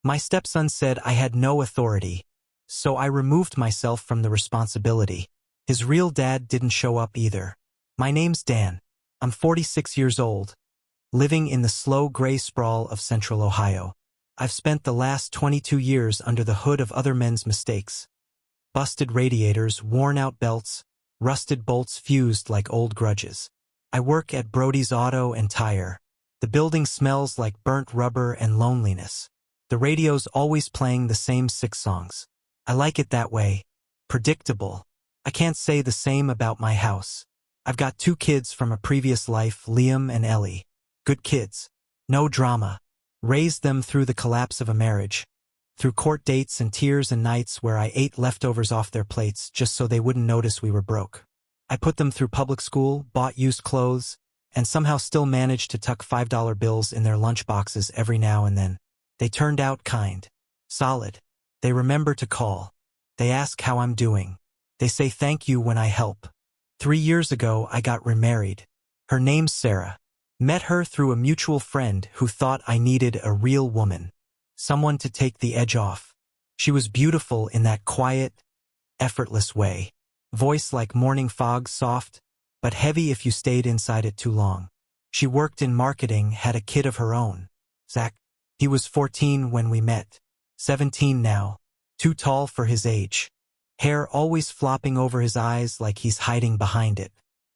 My stepson said I had no authority, so I removed myself from the responsibility. His real dad didn't show up either. My name's Dan. I'm 46 years old, living in the slow gray sprawl of central Ohio. I've spent the last 22 years under the hood of other men's mistakes. Busted radiators, worn-out belts, rusted bolts fused like old grudges. I work at Brody's Auto and Tire. The building smells like burnt rubber and loneliness. The radio's always playing the same 6 songs. I like it that way. Predictable. I can't say the same about my house. I've got 2 kids from a previous life, Liam and Ellie. Good kids. No drama. Raised them through the collapse of a marriage. Through court dates and tears and nights where I ate leftovers off their plates just so they wouldn't notice we were broke. I put them through public school, bought used clothes, and somehow still managed to tuck $5 bills in their lunchboxes every now and then. They turned out kind. Solid. They remember to call. They ask how I'm doing. They say thank you when I help. 3 years ago, I got remarried. Her name's Sarah. Met her through a mutual friend who thought I needed a real woman. Someone to take the edge off. She was beautiful in that quiet, effortless way. Voice like morning fog, soft, but heavy if you stayed inside it too long. She worked in marketing, had a kid of her own. Zach. He was 14 when we met. 17 now. Too tall for his age. Hair always flopping over his eyes like he's hiding behind it.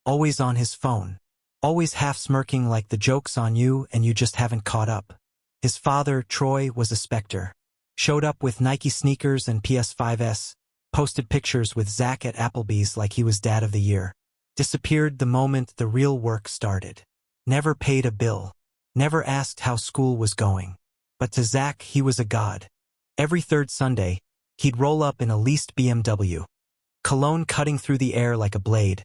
Always on his phone. Always half smirking like the joke's on you and you just haven't caught up. His father, Troy, was a specter. Showed up with Nike sneakers and PS5s. Posted pictures with Zach at Applebee's like he was dad of the year. Disappeared the moment the real work started. Never paid a bill. Never asked how school was going. But to Zach, he was a god. Every 3rd Sunday, he'd roll up in a leased BMW. Cologne cutting through the air like a blade.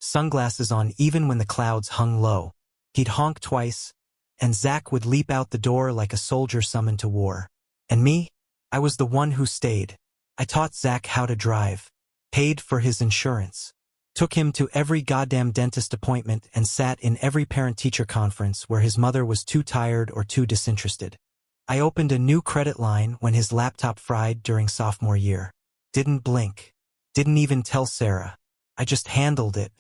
Sunglasses on even when the clouds hung low. He'd honk twice, and Zach would leap out the door like a soldier summoned to war. And me? I was the one who stayed. I taught Zach how to drive. Paid for his insurance. Took him to every goddamn dentist appointment and sat in every parent-teacher conference where his mother was too tired or too disinterested. I opened a new credit line when his laptop fried during sophomore year. Didn't blink. Didn't even tell Sarah. I just handled it.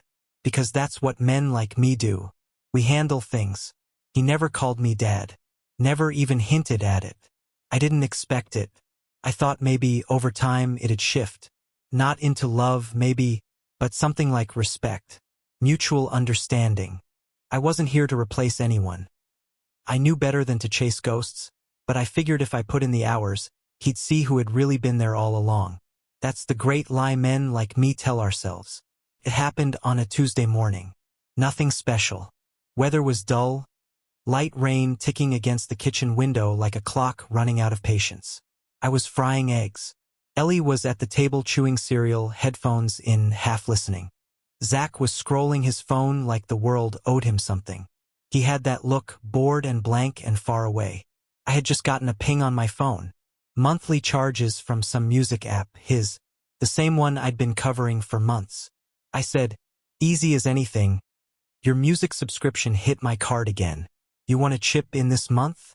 Because that's what men like me do. We handle things. He never called me dad. Never even hinted at it. I didn't expect it. I thought maybe over time it'd shift. Not into love, maybe, but something like respect. Mutual understanding. I wasn't here to replace anyone. I knew better than to chase ghosts, but I figured if I put in the hours, he'd see who had really been there all along. That's the great lie men like me tell ourselves. It happened on a Tuesday morning. Nothing special. Weather was dull. Light rain ticking against the kitchen window like a clock running out of patience. I was frying eggs. Ellie was at the table chewing cereal, headphones in, half listening. Zach was scrolling his phone like the world owed him something. He had that look, bored and blank and far away. I had just gotten a ping on my phone. Monthly charges from some music app, the same one I'd been covering for months. I said, easy as anything. Your music subscription hit my card again. You want to chip in this month?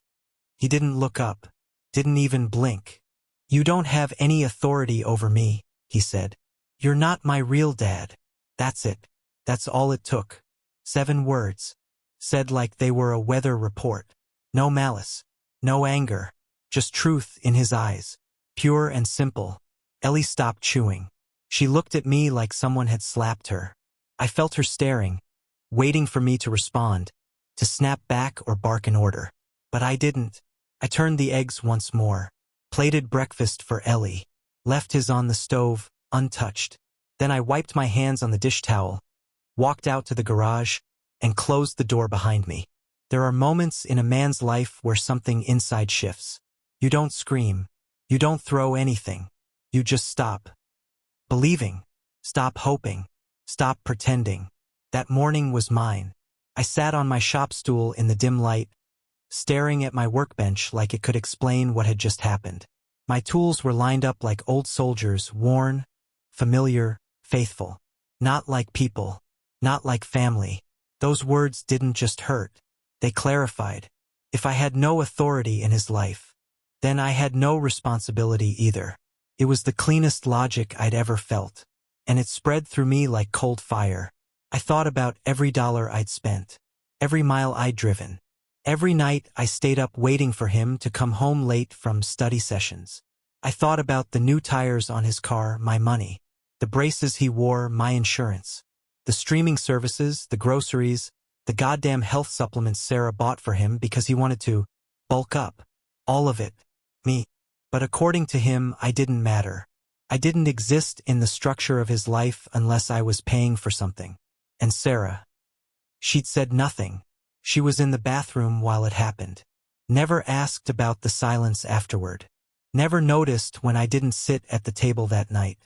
He didn't look up. Didn't even blink. You don't have any authority over me, he said. You're not my real dad. That's it. That's all it took. 7 words. Said like they were a weather report. No malice. No anger. Just truth in his eyes. Pure and simple. Ellie stopped chewing. She looked at me like someone had slapped her. I felt her staring, waiting for me to respond, to snap back or bark an order. But I didn't. I turned the eggs once more, plated breakfast for Ellie, left his on the stove, untouched. Then I wiped my hands on the dish towel, walked out to the garage, and closed the door behind me. There are moments in a man's life where something inside shifts. You don't scream. You don't throw anything. You just stop. Believing. Stop hoping. Stop pretending. That morning was mine. I sat on my shop stool in the dim light, staring at my workbench like it could explain what had just happened. My tools were lined up like old soldiers, worn, familiar, faithful. Not like people. Not like family. Those words didn't just hurt. They clarified. If I had no authority in his life, Then I had no responsibility either. It was the cleanest logic I'd ever felt. And it spread through me like cold fire. I thought about every dollar I'd spent, every mile I'd driven, every night I stayed up waiting for him to come home late from study sessions. I thought about the new tires on his car, my money, the braces he wore, my insurance, the streaming services, the groceries, the goddamn health supplements Sarah bought for him because he wanted to bulk up. All of it. Me. But according to him, I didn't matter. I didn't exist in the structure of his life unless I was paying for something. And Sarah. She'd said nothing. She was in the bathroom while it happened. Never asked about the silence afterward. Never noticed when I didn't sit at the table that night.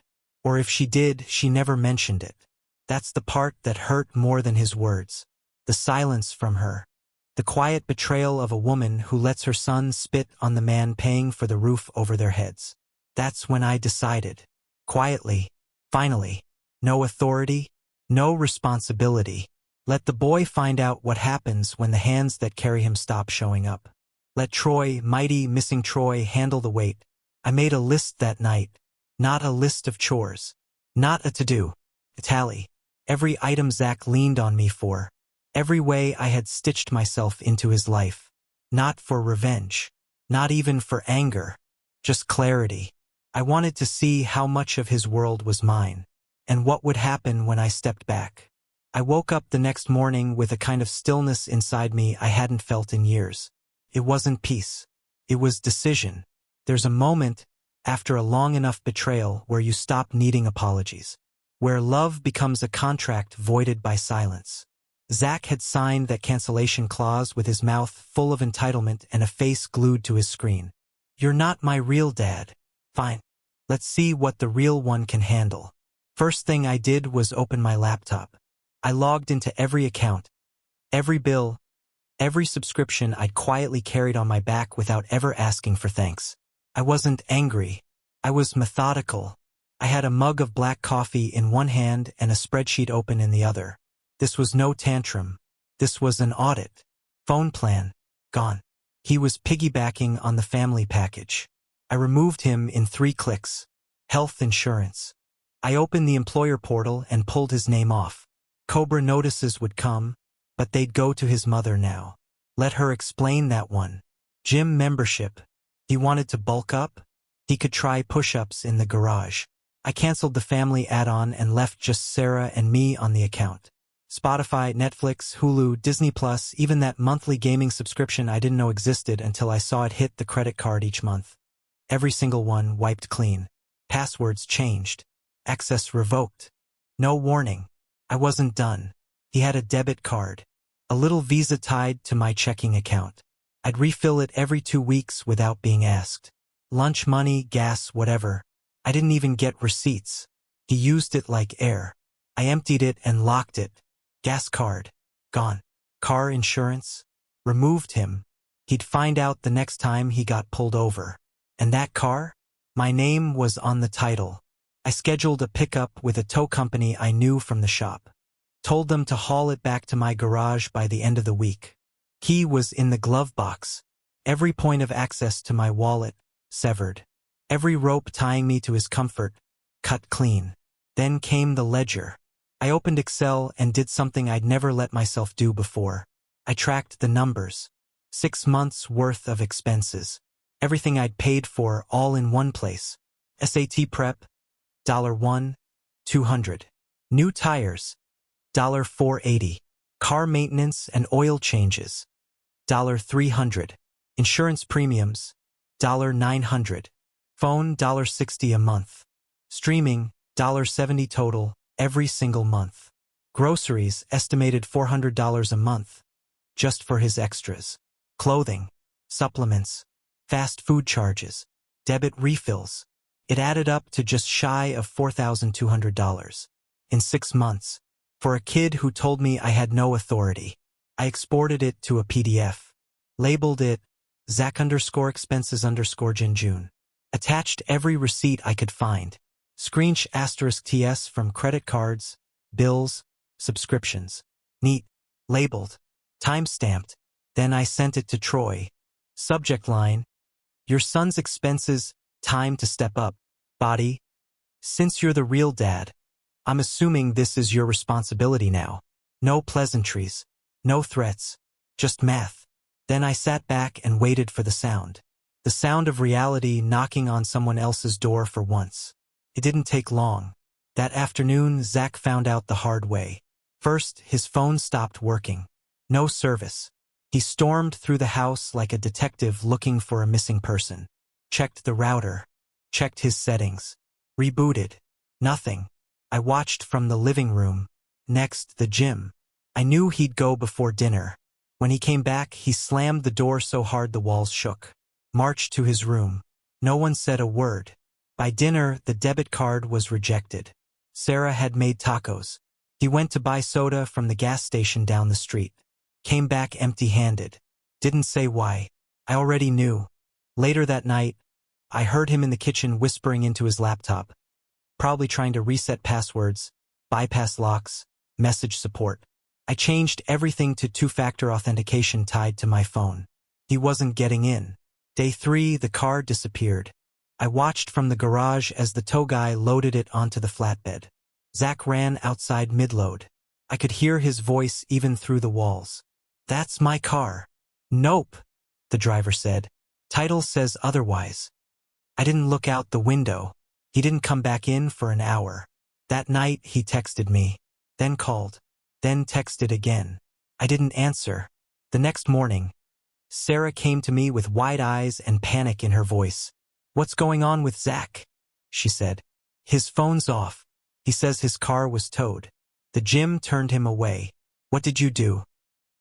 Or if she did, she never mentioned it. That's the part that hurt more than his words. The silence from her. The quiet betrayal of a woman who lets her son spit on the man paying for the roof over their heads. That's when I decided. Quietly. Finally. No authority. No responsibility. Let the boy find out what happens when the hands that carry him stop showing up. Let Troy, mighty missing Troy, handle the weight. I made a list that night. Not a list of chores. Not a to-do. A tally. Every item Zach leaned on me for. Every way I had stitched myself into his life. Not for revenge. Not even for anger. Just clarity. I wanted to see how much of his world was mine. And what would happen when I stepped back. I woke up the next morning with a kind of stillness inside me I hadn't felt in years. It wasn't peace. It was decision. There's a moment, after a long enough betrayal, where you stop needing apologies. Where love becomes a contract voided by silence. Zach had signed that cancellation clause with his mouth full of entitlement and a face glued to his screen. You're not my real dad. Fine. Let's see what the real one can handle. First thing I did was open my laptop. I logged into every account, every bill, every subscription I'd quietly carried on my back without ever asking for thanks. I wasn't angry. I was methodical. I had a mug of black coffee in one hand and a spreadsheet open in the other. This was no tantrum. This was an audit. Phone plan. Gone. He was piggybacking on the family package. I removed him in 3 clicks. Health insurance. I opened the employer portal and pulled his name off. Cobra notices would come, but they'd go to his mother now. Let her explain that one. Gym membership. He wanted to bulk up? He could try push-ups in the garage. I canceled the family add-on and left just Sarah and me on the account. Spotify, Netflix, Hulu, Disney Plus, even that monthly gaming subscription I didn't know existed until I saw it hit the credit card each month. Every single one wiped clean. Passwords changed. Access revoked. No warning. I wasn't done. He had a debit card. A little Visa tied to my checking account. I'd refill it every 2 weeks without being asked. Lunch money, gas, whatever. I didn't even get receipts. He used it like air. I emptied it and locked it. Gas card. Gone. Car insurance. Removed him. He'd find out the next time he got pulled over. And that car? My name was on the title. I scheduled a pickup with a tow company I knew from the shop. Told them to haul it back to my garage by the end of the week. Key was in the glove box. Every point of access to my wallet, severed. Every rope tying me to his comfort, cut clean. Then came the ledger. I opened Excel and did something I'd never let myself do before. I tracked the numbers. 6 months worth of expenses. Everything I'd paid for all in one place. SAT prep, $1, $200. New tires, $480. Car maintenance and oil changes, $300. Insurance premiums, $900. Phone, $60 a month. Streaming, $70 total, every single month. Groceries, estimated $400 a month. Just for his extras. Clothing, supplements, fast food charges, debit refills. It added up to just shy of $4,200. In 6 months. For a kid who told me I had no authority. I exported it to a PDF. Labeled it, Zach_expenses_June. Attached every receipt I could find. *TS from credit cards, bills, subscriptions. Neat. Labeled. Time-stamped. Then I sent it to Troy. Subject line, Your son's expenses, time to step up. Body, since you're the real dad, I'm assuming this is your responsibility now. No pleasantries, no threats, just math. Then I sat back and waited for the sound. The sound of reality knocking on someone else's door for once. It didn't take long. That afternoon, Zach found out the hard way. First, his phone stopped working. No service. He stormed through the house like a detective looking for a missing person. Checked the router. Checked his settings. Rebooted. Nothing. I watched from the living room. Next, the gym. I knew he'd go before dinner. When he came back, he slammed the door so hard the walls shook. Marched to his room. No one said a word. By dinner, the debit card was rejected. Sarah had made tacos. He went to buy soda from the gas station down the street. Came back empty-handed. Didn't say why. I already knew. Later that night, I heard him in the kitchen whispering into his laptop. Probably trying to reset passwords, bypass locks, message support. I changed everything to two-factor authentication tied to my phone. He wasn't getting in. Day 3, the car disappeared. I watched from the garage as the tow guy loaded it onto the flatbed. Zach ran outside mid-load. I could hear his voice even through the walls. "That's my car." "Nope," the driver said. "Title says otherwise." I didn't look out the window. He didn't come back in for an hour. That night, he texted me. Then called. Then texted again. I didn't answer. The next morning, Sarah came to me with wide eyes and panic in her voice. "What's going on with Zach?" she said. "His phone's off. He says his car was towed. The gym turned him away. What did you do?"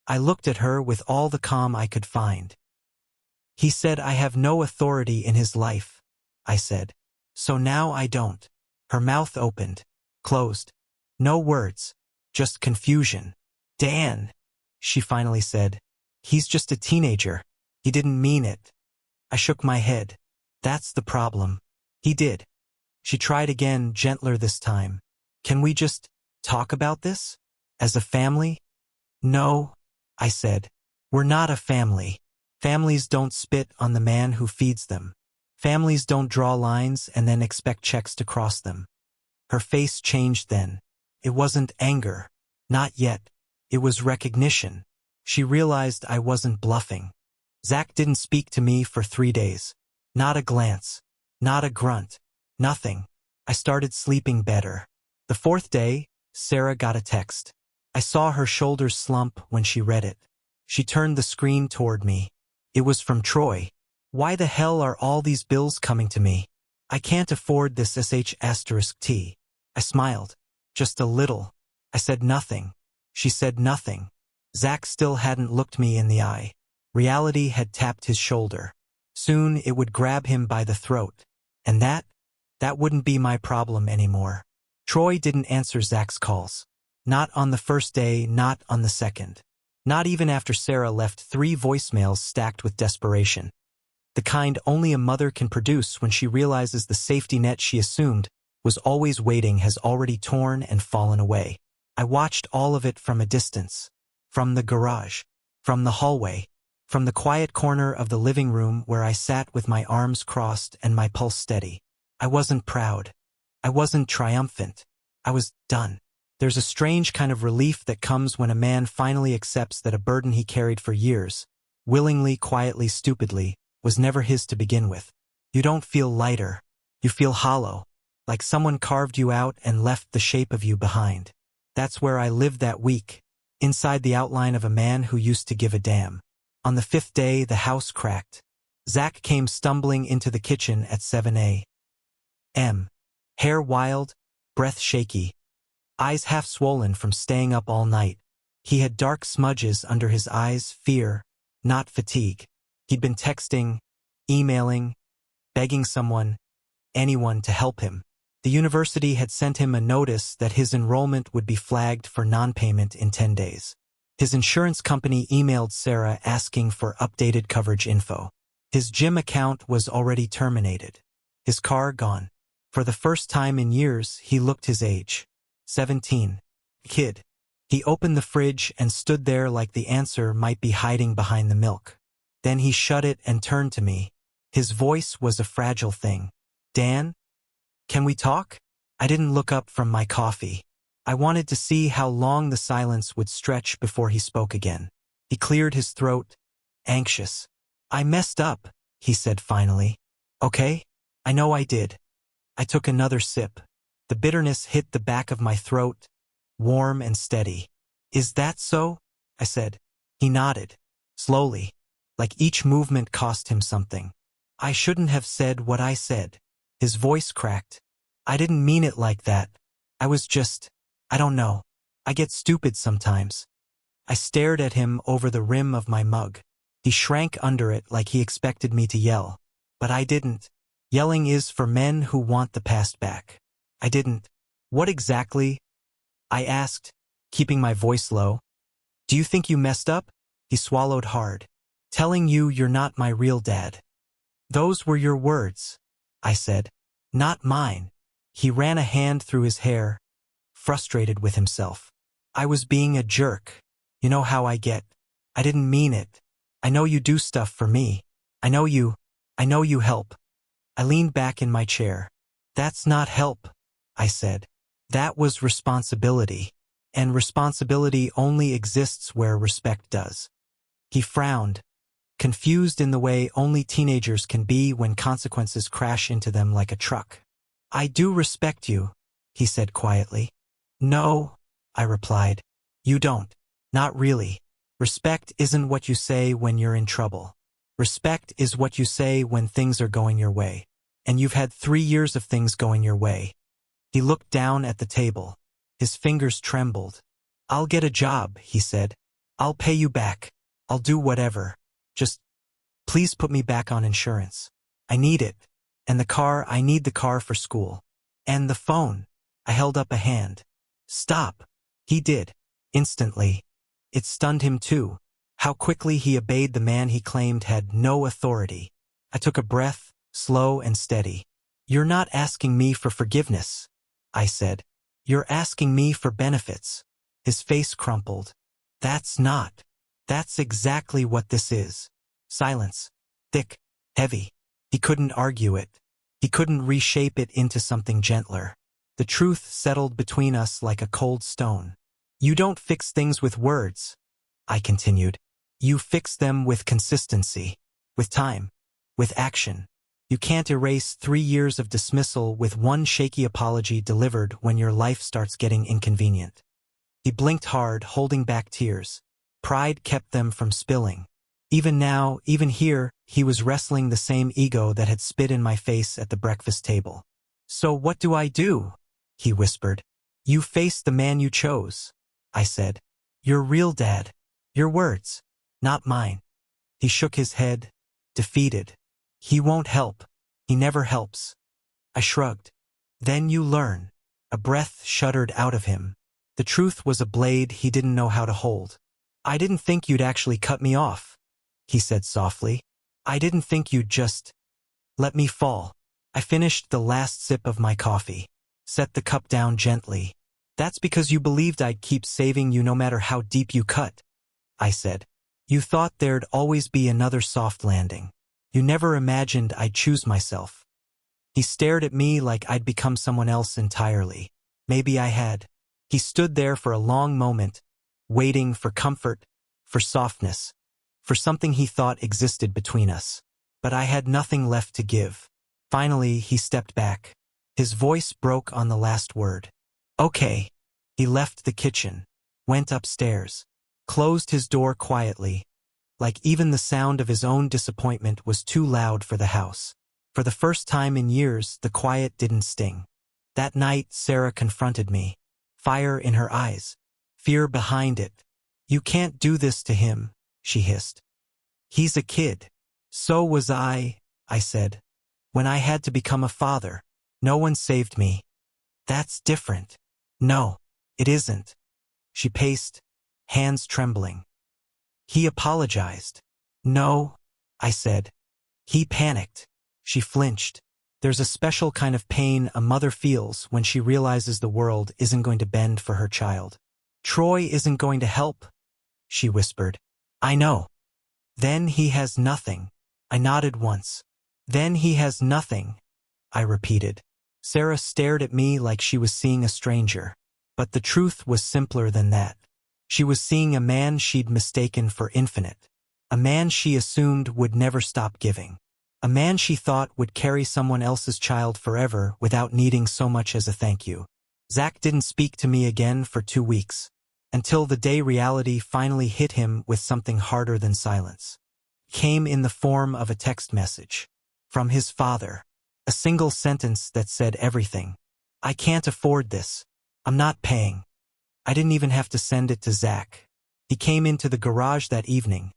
I looked at her with all the calm I could find. "He said I have no authority in his life," I said. "So now I don't." Her mouth opened, closed. No words, just confusion. "Dan," she finally said. "He's just a teenager. He didn't mean it." I shook my head. "That's the problem. He did." She tried again, gentler this time. "Can we just talk about this? As a family?" "No," I said. "We're not a family. Families don't spit on the man who feeds them. Families don't draw lines and then expect checks to cross them." Her face changed then. It wasn't anger. Not yet. It was recognition. She realized I wasn't bluffing. Zach didn't speak to me for 3 days. Not a glance. Not a grunt. Nothing. I started sleeping better. The 4th day, Sarah got a text. I saw her shoulders slump when she read it. She turned the screen toward me. It was from Troy. "Why the hell are all these bills coming to me? I can't afford this **T. I smiled. Just a little. I said nothing. She said nothing. Zach still hadn't looked me in the eye. Reality had tapped his shoulder. Soon it would grab him by the throat. And that wouldn't be my problem anymore. Troy didn't answer Zach's calls. Not on the first day, not on the second. Not even after Sarah left 3 voicemails stacked with desperation. The kind only a mother can produce when she realizes the safety net she assumed was always waiting has already torn and fallen away. I watched all of it from a distance. From the garage. From the hallway. From the quiet corner of the living room where I sat with my arms crossed and my pulse steady. I wasn't proud. I wasn't triumphant. I was done. There's a strange kind of relief that comes when a man finally accepts that a burden he carried for years, willingly, quietly, stupidly, was never his to begin with. You don't feel lighter. You feel hollow, like someone carved you out and left the shape of you behind. That's where I lived that week, inside the outline of a man who used to give a damn. On the 5th day, the house cracked. Zach came stumbling into the kitchen at 7 a.m. Hair wild, breath shaky, eyes half swollen from staying up all night. He had dark smudges under his eyes, fear, not fatigue. He'd been texting, emailing, begging anyone to help him. The university had sent him a notice that his enrollment would be flagged for non-payment in 10 days. His insurance company emailed Sarah asking for updated coverage info. His gym account was already terminated. His car gone. For the first time in years, he looked his age. 17. Kid. He opened the fridge and stood there like the answer might be hiding behind the milk. Then he shut it and turned to me. His voice was a fragile thing. Dan? Can we talk? I didn't look up from my coffee. I wanted to see how long the silence would stretch before he spoke again. He cleared his throat, anxious. I messed up, he said finally. Okay? I know I did. I took another sip. The bitterness hit the back of my throat, warm and steady. Is that so? I said. He nodded, slowly, like each movement cost him something. I shouldn't have said what I said. His voice cracked. I didn't mean it like that. I was just, I don't know. I get stupid sometimes. I stared at him over the rim of my mug. He shrank under it like he expected me to yell. But I didn't. Yelling is for men who want the past back. I didn't. What exactly? I asked, keeping my voice low. Do you think you messed up? He swallowed hard. Telling you you're not my real dad. Those were your words, I said. Not mine. He ran a hand through his hair, frustrated with himself. I was being a jerk. You know how I get. I didn't mean it. I know you do stuff for me. I know you help. I leaned back in my chair. That's not help, I said. That was responsibility. And responsibility only exists where respect does. He frowned, confused in the way only teenagers can be when consequences crash into them like a truck. I do respect you, he said quietly. No, I replied. You don't. Not really. Respect isn't what you say when you're in trouble. Respect is what you say when things are going your way. And you've had 3 years of things going your way. He looked down at the table. His fingers trembled. I'll get a job, he said. I'll pay you back. I'll do whatever. Just, please put me back on insurance. I need it. And the car, I need the car for school. And the phone. I held up a hand. Stop. He did. Instantly. It stunned him too. How quickly he obeyed the man he claimed had no authority. I took a breath, slow and steady. You're not asking me for forgiveness, I said. You're asking me for benefits. His face crumpled. That's not. That's exactly what this is. Silence. Thick. Heavy. He couldn't argue it. He couldn't reshape it into something gentler. The truth settled between us like a cold stone. You don't fix things with words, I continued. You fix them with consistency, with time, with action. You can't erase 3 years of dismissal with one shaky apology delivered when your life starts getting inconvenient. He blinked hard, holding back tears. Pride kept them from spilling. Even now, even here, he was wrestling the same ego that had spit in my face at the breakfast table. So what do I do? He whispered. You face the man you chose, I said. Your real dad. Your words, not mine. He shook his head, defeated. He won't help. He never helps. I shrugged. Then you learn. A breath shuddered out of him. The truth was a blade he didn't know how to hold. I didn't think you'd actually cut me off, he said softly. I didn't think you'd just let me fall. I finished the last sip of my coffee, set the cup down gently. That's because you believed I'd keep saving you no matter how deep you cut, I said. You thought there'd always be another soft landing. You never imagined I'd choose myself. He stared at me like I'd become someone else entirely. Maybe I had. He stood there for a long moment, waiting for comfort, for softness, for something he thought existed between us. But I had nothing left to give. Finally, he stepped back. His voice broke on the last word. Okay. He left the kitchen, went upstairs, closed his door quietly, like even the sound of his own disappointment was too loud for the house. For the first time in years, the quiet didn't sting. That night, Sarah confronted me. Fire in her eyes. Fear behind it. You can't do this to him, she hissed. He's a kid. So was I said. When I had to become a father, no one saved me. That's different. No, it isn't. She paced, hands trembling. He apologized. No, I said. He panicked. She flinched. There's a special kind of pain a mother feels when she realizes the world isn't going to bend for her child. Troy isn't going to help, she whispered. I know. Then he has nothing. I nodded once. Then he has nothing, I repeated. Sarah stared at me like she was seeing a stranger. But the truth was simpler than that. She was seeing a man she'd mistaken for infinite. A man she assumed would never stop giving. A man she thought would carry someone else's child forever without needing so much as a thank you. Zach didn't speak to me again for 2 weeks, until the day reality finally hit him with something harder than silence. It came in the form of a text message. From his father. A single sentence that said everything. I can't afford this. I'm not paying. I didn't even have to send it to Zach. He came into the garage that evening,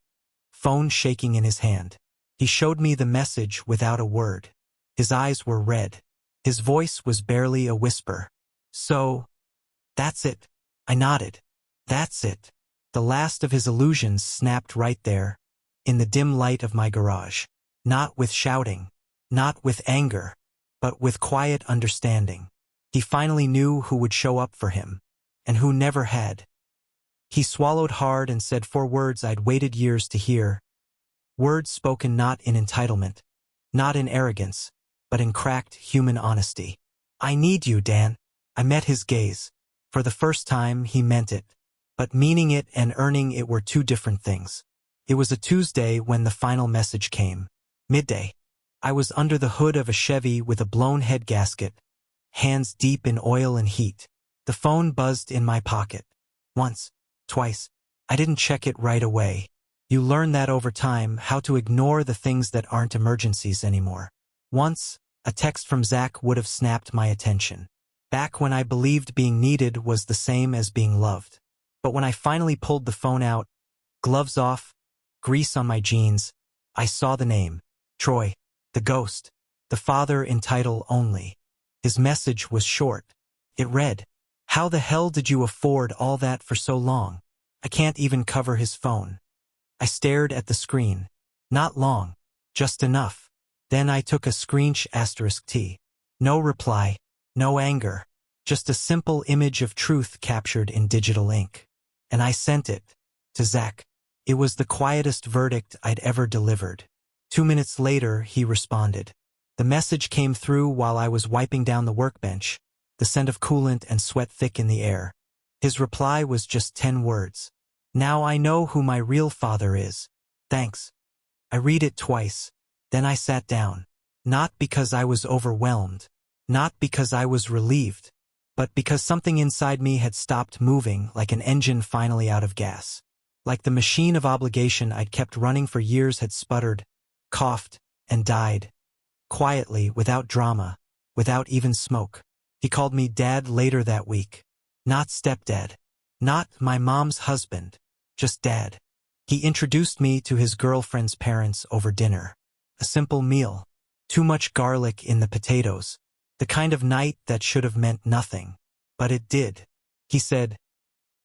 phone shaking in his hand. He showed me the message without a word. His eyes were red. His voice was barely a whisper. So, that's it. I nodded. That's it. The last of his illusions snapped right there, in the dim light of my garage. Not with shouting, not with anger, but with quiet understanding. He finally knew who would show up for him, and who never had. He swallowed hard and said 4 words I'd waited years to hear. Words spoken not in entitlement, not in arrogance, but in cracked human honesty. I need you, Dan. I met his gaze. For the first time, he meant it. But meaning it and earning it were 2 different things. It was a Tuesday when the final message came. Midday. I was under the hood of a Chevy with a blown head gasket, hands deep in oil and heat. The phone buzzed in my pocket. Once, twice. I didn't check it right away. You learn that over time, how to ignore the things that aren't emergencies anymore. Once, a text from Zach would have snapped my attention. Back when I believed being needed was the same as being loved. But when I finally pulled the phone out, gloves off, grease on my jeans, I saw the name. Troy, the ghost, the father in title only. His message was short. It read, "How the hell did you afford all that for so long? I can't even cover his phone." I stared at the screen. Not long, just enough. Then I took a **T. No reply, no anger, just a simple image of truth captured in digital ink. And I sent it to Zach. It was the quietest verdict I'd ever delivered. 2 minutes later, he responded. The message came through while I was wiping down the workbench, the scent of coolant and sweat thick in the air. His reply was just 10 words. Now I know who my real father is. Thanks. I read it twice. Then I sat down. Not because I was overwhelmed. Not because I was relieved. But because something inside me had stopped moving like an engine finally out of gas. Like the machine of obligation I'd kept running for years had sputtered, coughed, and died. Quietly, without drama, without even smoke. He called me Dad later that week. Not stepdad. Not my mom's husband. Just Dad. He introduced me to his girlfriend's parents over dinner. A simple meal. Too much garlic in the potatoes. The kind of night that should have meant nothing. But it did. He said,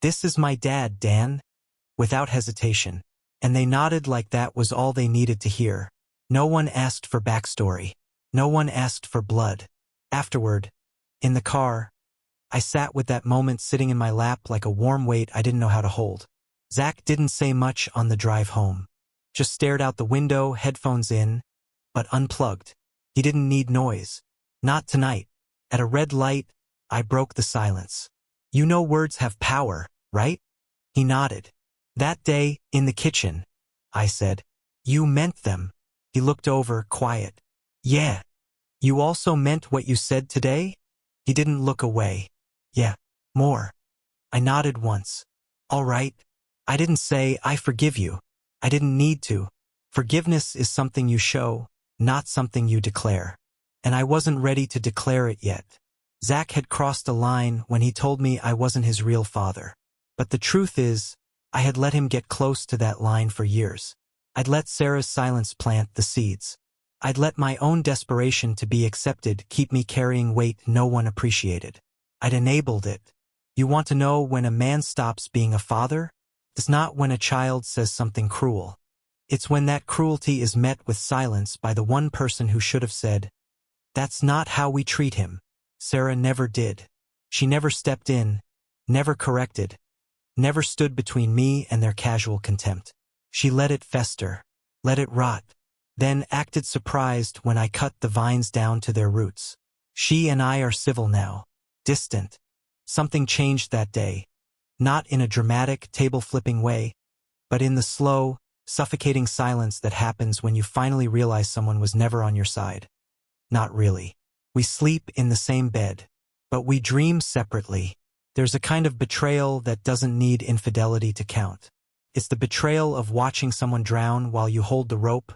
"This is my dad, Dan," without hesitation. And they nodded like that was all they needed to hear. No one asked for backstory. No one asked for blood. Afterward, in the car, I sat with that moment sitting in my lap like a warm weight I didn't know how to hold. Zach didn't say much on the drive home. Just stared out the window, headphones in, but unplugged. He didn't need noise. Not tonight. At a red light, I broke the silence. You know words have power, right? He nodded. That day, in the kitchen, I said. You meant them. He looked over, quiet. Yeah. You also meant what you said today? He didn't look away. Yeah. More. I nodded once. All right. I didn't say, I forgive you. I didn't need to. Forgiveness is something you show, not something you declare. And I wasn't ready to declare it yet. Zach had crossed a line when he told me I wasn't his real father. But the truth is, I had let him get close to that line for years. I'd let Sarah's silence plant the seeds. I'd let my own desperation to be accepted keep me carrying weight no one appreciated. I'd enabled it. You want to know when a man stops being a father? It's not when a child says something cruel. It's when that cruelty is met with silence by the one person who should have said, "That's not how we treat him." Sarah never did. She never stepped in, never corrected, never stood between me and their casual contempt. She let it fester, let it rot. then acted surprised when I cut the vines down to their roots. She and I are civil now. Distant. Something changed that day. Not in a dramatic, table-flipping way, but in the slow, suffocating silence that happens when you finally realize someone was never on your side. Not really. We sleep in the same bed, but we dream separately. There's a kind of betrayal that doesn't need infidelity to count. It's the betrayal of watching someone drown while you hold the rope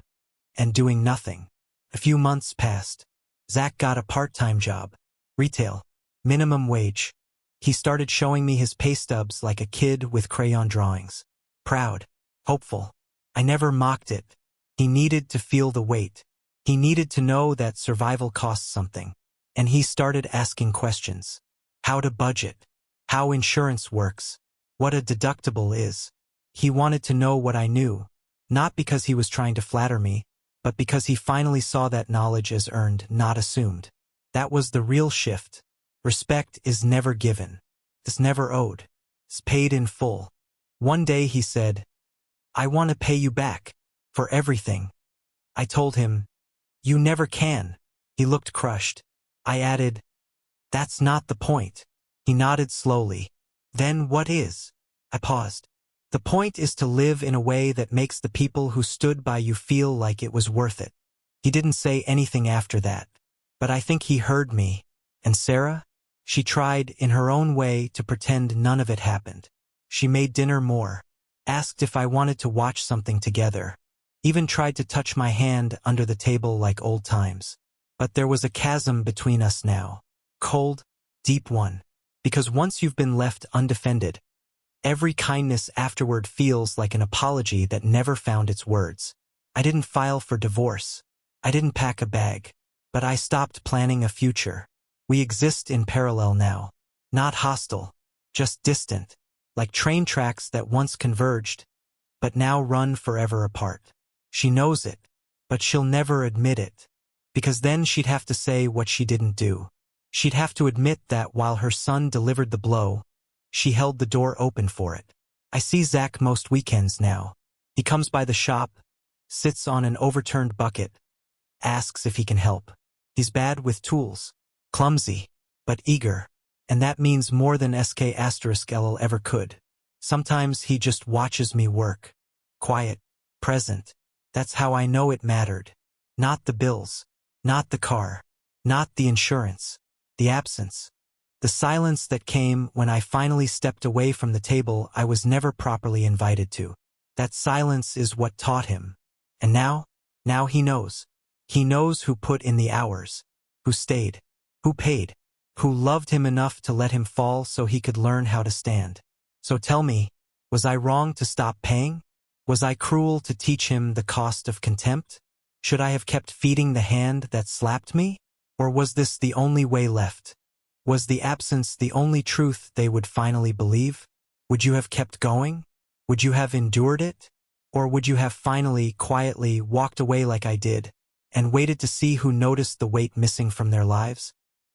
and doing nothing. A few months passed. Zach got a part-time job. Retail. Minimum wage. He started showing me his pay stubs like a kid with crayon drawings. Proud. Hopeful. I never mocked it. He needed to feel the weight. He needed to know that survival costs something. And he started asking questions. How to budget. How insurance works. What a deductible is. He wanted to know what I knew, not because he was trying to flatter me, but because he finally saw that knowledge as earned, not assumed. That was the real shift. Respect is never given. It's never owed. It's paid in full. One day he said, "I want to pay you back. For everything." I told him, "You never can." He looked crushed. I added, "That's not the point." He nodded slowly. "Then what is?" I paused. "The point is to live in a way that makes the people who stood by you feel like it was worth it." He didn't say anything after that, but I think he heard me. And Sarah? She tried, in her own way, to pretend none of it happened. She made dinner more, asked if I wanted to watch something together, even tried to touch my hand under the table like old times. But there was a chasm between us now. Cold, deep one. Because once you've been left undefended, every kindness afterward feels like an apology that never found its words. I didn't file for divorce. I didn't pack a bag. But I stopped planning a future. We exist in parallel now. Not hostile, just distant. Like train tracks that once converged, but now run forever apart. She knows it, but she'll never admit it. Because then she'd have to say what she didn't do. She'd have to admit that while her son delivered the blow, she held the door open for it. I see Zach most weekends now. He comes by the shop, sits on an overturned bucket, asks if he can help. He's bad with tools. Clumsy, but eager. And that means more than SK*LL ever could. Sometimes he just watches me work. Quiet, present. That's how I know it mattered. Not the bills. Not the car. Not the insurance. The absence. The silence that came when I finally stepped away from the table I was never properly invited to. That silence is what taught him. And now he knows. He knows who put in the hours. Who stayed. Who paid. Who loved him enough to let him fall so he could learn how to stand. So tell me, was I wrong to stop paying? Was I cruel to teach him the cost of contempt? Should I have kept feeding the hand that slapped me? Or was this the only way left? Was the absence the only truth they would finally believe? Would you have kept going? Would you have endured it? Or would you have finally, quietly walked away like I did, and waited to see who noticed the weight missing from their lives?